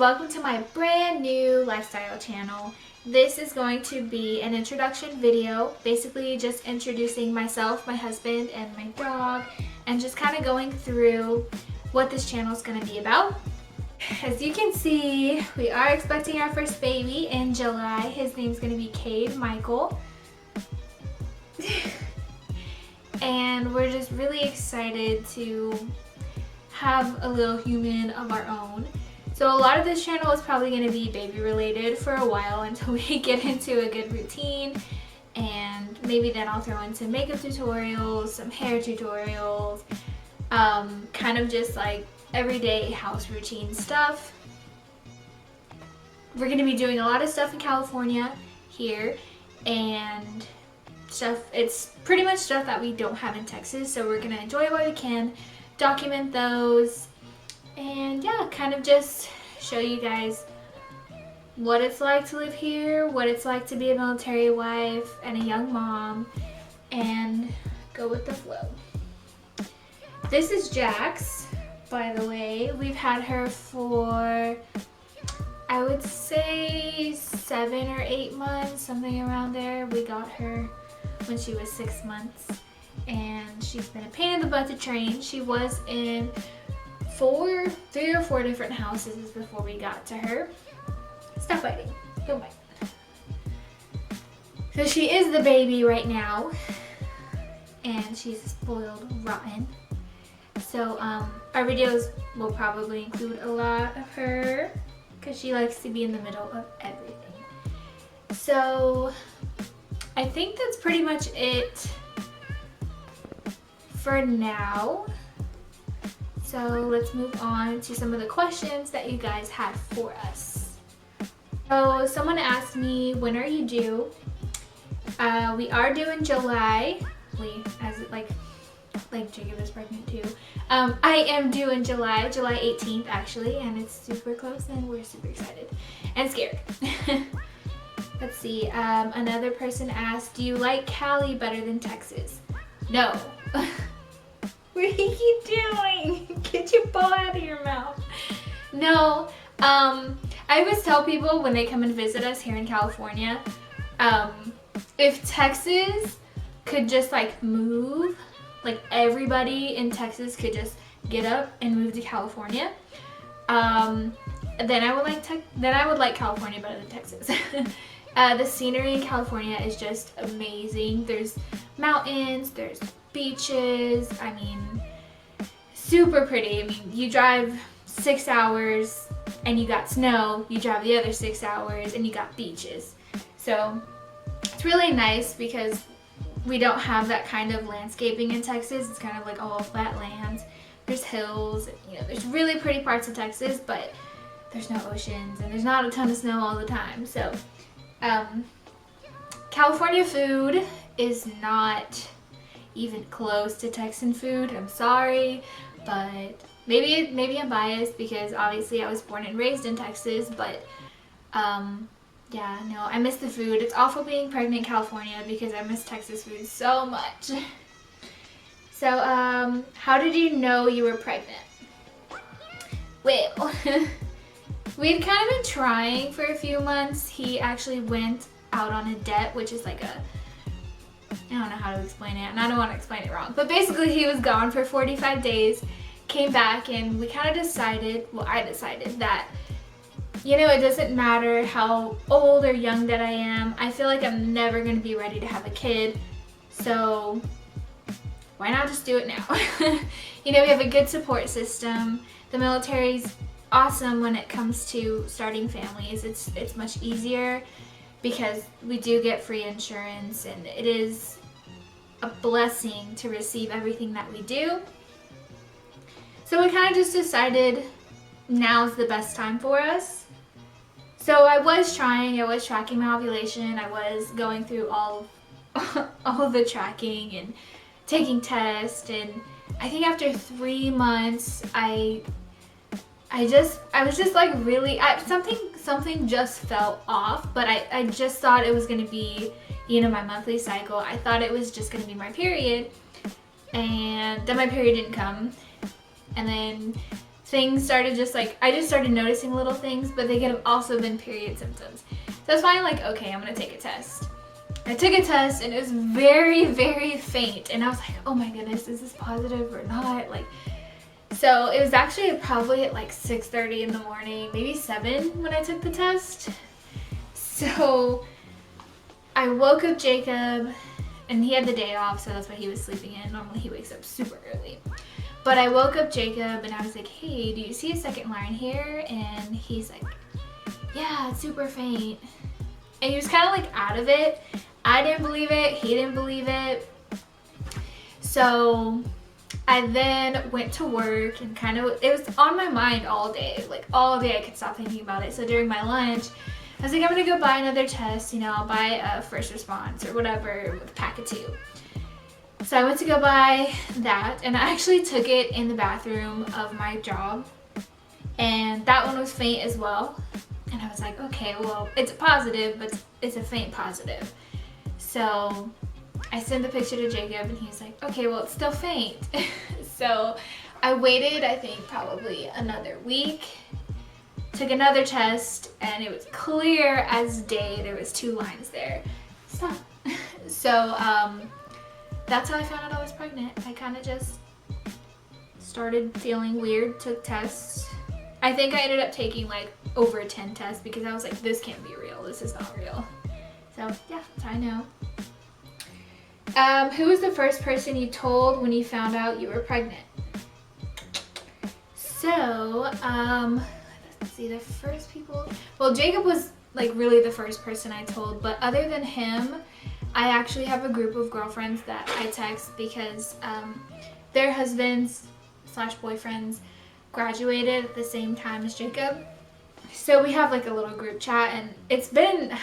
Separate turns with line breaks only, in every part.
welcome to my brand new lifestyle channel. This is going to be an introduction video, basically just introducing myself, my husband, and my dog, and just kind of going through what this channel is going to be about. As you can see, we are expecting our first baby in July. His name's going to be Cade Michael. And we're just really excited to have a little human of our own. So a lot of this channel is probably going to be baby related for a while until we get into a good routine, and maybe then I'll throw in some makeup tutorials, some hair tutorials, kind of just like everyday house routine stuff. We're going to be doing a lot of stuff in California here, and it's pretty much stuff that we don't have in Texas, so we're going to enjoy it while we can, document those, and yeah, kind of just show you guys what it's like to live here, what it's like to be a military wife and a young mom, and go with the flow. This is Jax, by the way. We've had her for, I would say 7 or 8 months, something around there. We got her when she was 6 months, and she's been a pain in the butt to train. She was in 3 or 4 different houses before we got to her. Stop biting. Don't bite. So she is the baby right now, and she's spoiled rotten. So our videos will probably include a lot of her because she likes to be in the middle of everything. So I think that's pretty much it for now. So let's move on to some of the questions that you guys had for us. So someone asked me, when are you due? We are due in July. Like Jacob is pregnant too. I am due in July 18th actually, and it's super close and we're super excited and scared. Let's see, another person asked, do you like Cali better than Texas? No. What are you doing? Get your ball out of your mouth. No, I always tell people when they come and visit us here in California, if Texas could just like move, like everybody in Texas could just get up and move to California, then I would like California better than Texas. The scenery in California is just amazing. There's mountains, there's beaches, I mean, super pretty. I mean, you drive 6 hours and you got snow, you drive the other 6 hours and you got beaches. So it's really nice because we don't have that kind of landscaping in Texas. It's kind of like all flat lands. There's hills, you know, there's really pretty parts of Texas, but there's no oceans and there's not a ton of snow all the time. So California food is not even close to Texan food. I'm sorry, but maybe I'm biased because obviously I was born and raised in Texas, but yeah, no, I miss the food. It's awful being pregnant in California because I miss Texas food so much. So how did you know you were pregnant? Well, we'd kind of been trying for a few months. He actually went out on a debt, which is like I don't know how to explain it, and I don't want to explain it wrong. But basically he was gone for 45 days, came back, and we kind of decided, well, I decided that, you know, it doesn't matter how old or young that I am. I feel like I'm never going to be ready to have a kid. So why not just do it now? You know, we have a good support system. The military's awesome when it comes to starting families. It's much easier because we do get free insurance, and it is a blessing to receive everything that we do. So we kind of just decided now's the best time for us. So I was tracking my ovulation. I was going through all of the tracking and taking tests, and I think after 3 months I was just like really, something just felt off, but I just thought it was going to be, you know, my monthly cycle. I thought it was just going to be my period, and then my period didn't come, and then things started just like, I just started noticing little things, but they could have also been period symptoms. So I was finally like, okay, I'm gonna take a test. I took a test and it was very, very faint. And I was like, oh my goodness, is this positive or not? Like, so it was actually probably at like 6:30 in the morning, maybe 7 when I took the test. So I woke up Jacob and he had the day off, so that's why he was sleeping in. Normally he wakes up super early. But I woke up Jacob and I was like, hey, do you see a second line here? And he's like, yeah, it's super faint. And he was kind of like out of it. I didn't believe it. He didn't believe it. So I then went to work and kind of, it was on my mind all day. Like all day I could stop thinking about it. So during my lunch, I was like, I'm gonna go buy another test. You know, I'll buy a first response or whatever with a pack of 2. So I went to go buy that, and I actually took it in the bathroom of my job, and that one was faint as well. And I was like, okay, well, it's positive, but it's a faint positive. So I sent the picture to Jacob, and he's like, okay, well, it's still faint. So I waited, I think, probably another week, took another test, and it was clear as day. There was 2 lines there. Stop. So, that's how I found out I was pregnant. I kind of just started feeling weird, took tests. I think I ended up taking like over 10 tests because I was like, this can't be real. This is not real. So yeah, that's how I know. Who was the first person you told when you found out you were pregnant? So, let's see, the first people. Well, Jacob was like really the first person I told, but other than him, I actually have a group of girlfriends that I text because their husbands / boyfriends graduated at the same time as Jacob. So we have like a little group chat, and it's been,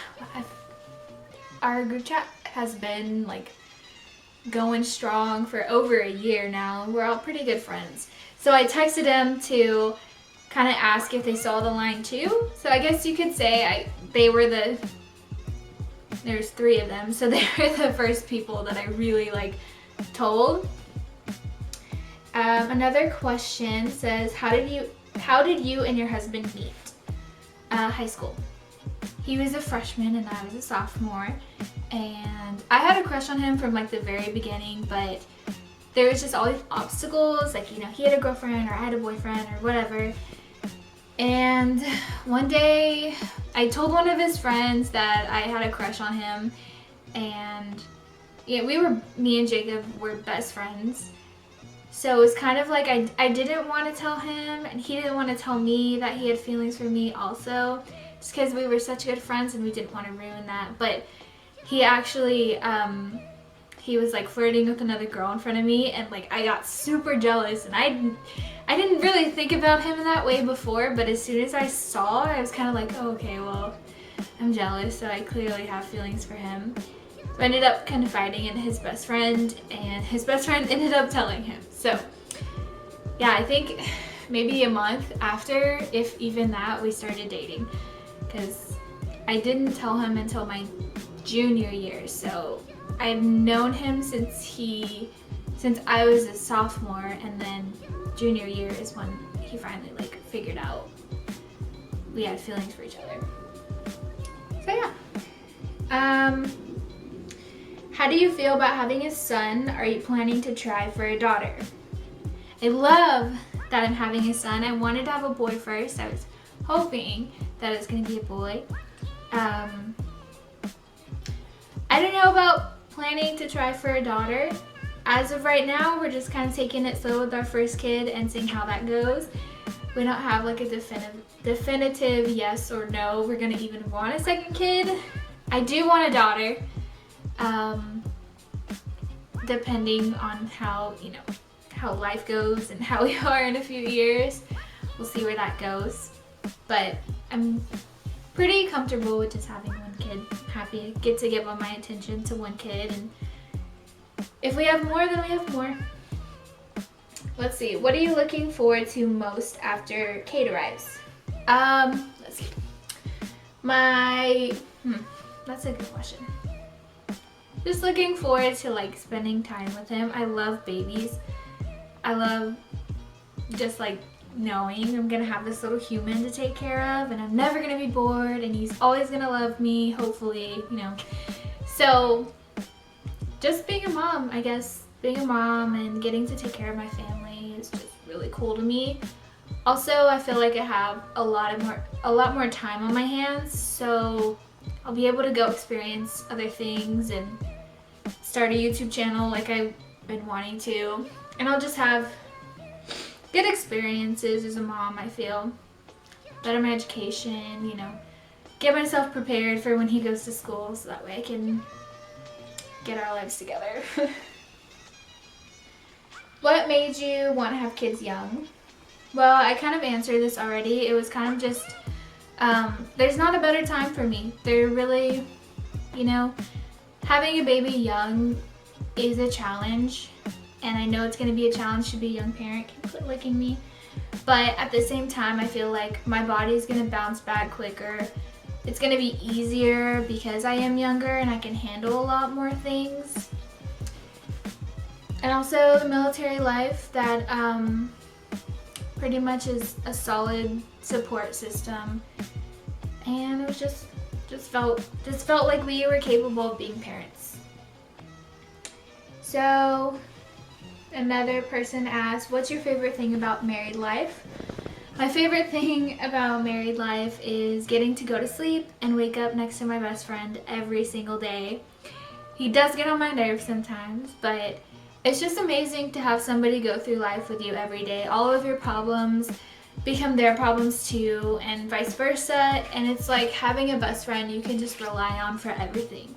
our group chat has been like going strong for over a year now. We're all pretty good friends. So I texted them to kind of ask if they saw the line too. So I guess you could say there's 3 of them, so they were the first people that I really like told. Another question says, how did you and your husband meet? High school. He was a freshman and I was a sophomore, and I had a crush on him from like the very beginning, but there was just always obstacles, like, you know, he had a girlfriend or I had a boyfriend or whatever. And one day I told one of his friends that I had a crush on him, and yeah, me and Jacob were best friends. So it was kind of like I didn't want to tell him, and he didn't want to tell me that he had feelings for me also, just because we were such good friends and we didn't want to ruin that. But he actually, he was like flirting with another girl in front of me, and like I got super jealous, and I didn't really think about him in that way before, but as soon as I saw, I was kind of like, oh, okay, well, I'm jealous, so I clearly have feelings for him. So I ended up confiding in his best friend, and his best friend ended up telling him. So yeah, I think maybe a month after, if even that, we started dating, because I didn't tell him until my junior year. So I've known him since I was a sophomore, and then junior year is when he finally like figured out we had feelings for each other. So yeah. How do you feel about having a son? Are you planning to try for a daughter? I love that I'm having a son. I wanted to have a boy first. I was hoping that it's gonna be a boy. I don't know about planning to try for a daughter. As of right now, we're just kind of taking it slow with our first kid and seeing how that goes. We don't have like a definitive yes or no we're gonna even want a second kid. I do want a daughter, depending on how, you know, how life goes and how we are in a few years. We'll see where that goes. But I'm pretty comfortable with just having one kid. Happy to get to give all my attention to one kid, and if we have more, then we have more. Let's see. What are you looking forward to most after Kate arrives? Let's see. That's a good question. Just looking forward to like spending time with him. I love babies. I love just like knowing I'm gonna have this little human to take care of, and I'm never gonna be bored, and he's always gonna love me, hopefully, you know. So just being a mom, I guess, being a mom and getting to take care of my family is just really cool to me. Also, I feel like I have a lot more time on my hands, so I'll be able to go experience other things and start a YouTube channel like I've been wanting to, and I'll just have good experiences as a mom. I feel better my education, you know, get myself prepared for when he goes to school, so that way I can get our lives together. What made you want to have kids young? Well, I kind of answered this already. It was kind of just, there's not a better time for me. They're really, you know, having a baby young is a challenge, and I know it's going to be a challenge to be a young parent. Can you quit licking me? But at the same time, I feel like my body is going to bounce back quicker. It's going to be easier because I am younger and I can handle a lot more things. And also the military life, that pretty much is a solid support system. And it was just felt like we were capable of being parents. So another person asked, what's your favorite thing about married life? My favorite thing about married life is getting to go to sleep and wake up next to my best friend every single day. He does get on my nerves sometimes, but it's just amazing to have somebody go through life with you every day. All of your problems become their problems too, and vice versa. And it's like having a best friend you can just rely on for everything.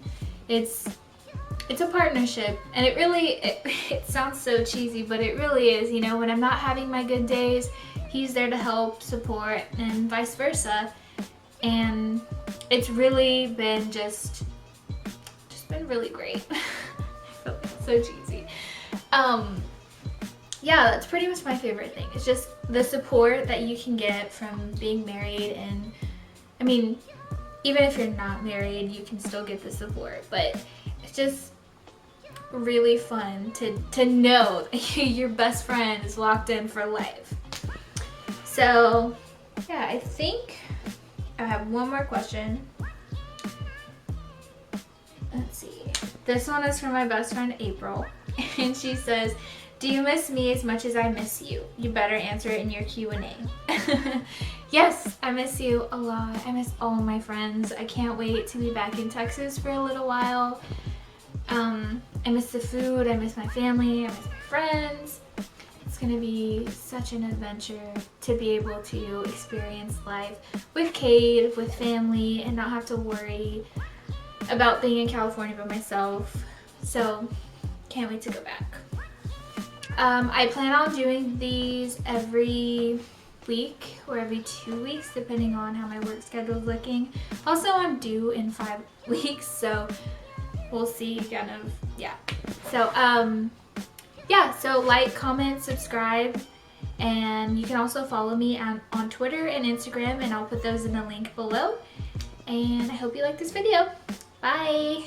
It's a partnership, and it sounds so cheesy, but it really is. You know, when I'm not having my good days, he's there to help, support, and vice versa. And it's really been just been really great. I feel like it's so cheesy. Yeah, that's pretty much my favorite thing. It's just the support that you can get from being married. And I mean, even if you're not married, you can still get the support, but it's just really fun to know that your best friend is locked in for life. So yeah, I think I have one more question. Let's see. This one is from my best friend April, and she says, do you miss me as much as I miss you? You better answer it in your Q&A. Yes, I miss you a lot. I miss all my friends. I can't wait to be back in Texas for a little while. I miss the food, I miss my family, I miss my friends. It's gonna be such an adventure to be able to experience life with Cade, with family, and not have to worry about being in California by myself. So, can't wait to go back. I plan on doing these every week or every 2 weeks, depending on how my work schedule is looking. Also, I'm due in 5 weeks, so we'll see, kind of, yeah. So, yeah, so like, comment, subscribe, and you can also follow me on Twitter and Instagram, and I'll put those in the link below. And I hope you like this video. Bye!